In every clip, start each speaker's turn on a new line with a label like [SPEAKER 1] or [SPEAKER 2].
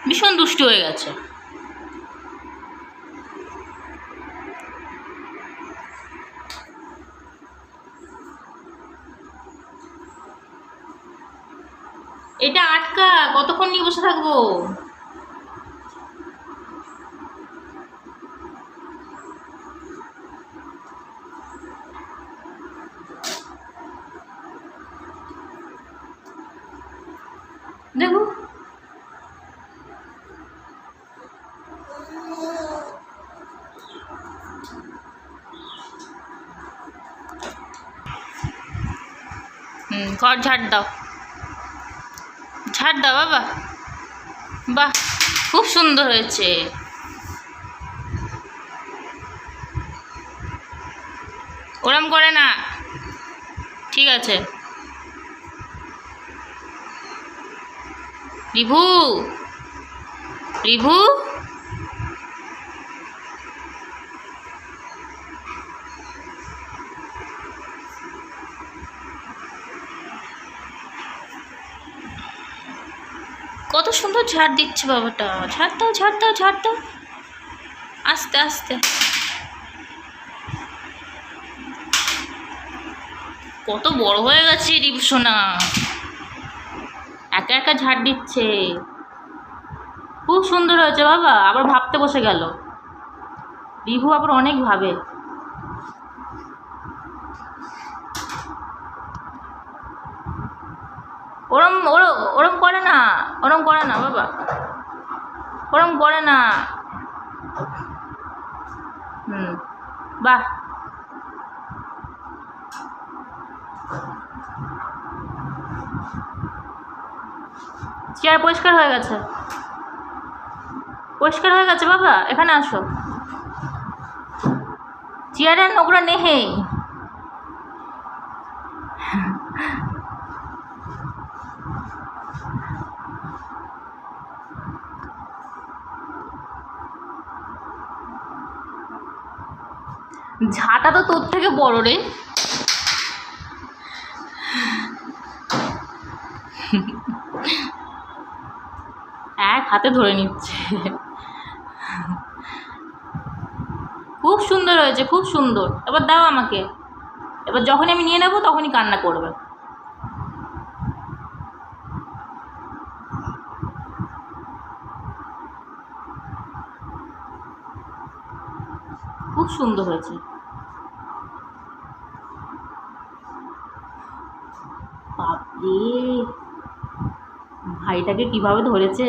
[SPEAKER 1] ভীষণ দুষ্টু হয়ে গেছে। এটা আটকা, কতক্ষণ নিয়ে বসে থাকবো? দেখো ঘর ঝাড় দাও, ঝাড় দাও বাবা। বাহ, খুব সুন্দর হয়েছে। ওরম করে না, ঠিক আছে। রিভু, রিভু, কত সুন্দর ঝাড় দিচ্ছে বাবাটা। ঝাড় দাও, ঝাড় দাও, ঝাড় দাও, আস্তে আস্তে। কত বড় হয়ে গেছে রিভু সোনা, একা একা ঝাড় দিচ্ছে। খুব সুন্দর হয়েছে বাবা। আবার ভাবতে বসে গেল রিভু, আবার অনেক ভাবে। ওরম ওরম করে না, ওরম করে না বাবা, ওরম করে না। বাহ, চেয়ার পরিষ্কার হয়ে গেছে, পরিষ্কার হয়ে গেছে বাবা। এখানে আসো, চেয়ারের নোংরা নেই। ঝাঁটা তো তোর থেকে বড় রে। এক হাতে ধরে নিচ্ছে। খুব সুন্দর হয়েছে, খুব সুন্দর। এবার দাও আমাকে। এবার যখনই আমি নিয়ে নেবো তখনই কান্না করবে। খুব সুন্দর হয়েছে। বাপরে, ভাইটাকে কিভাবে ধরেছে।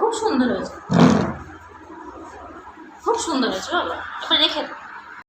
[SPEAKER 1] খুব সুন্দর হয়েছে, খুব সুন্দর হয়েছে বাবা। এবার রেখে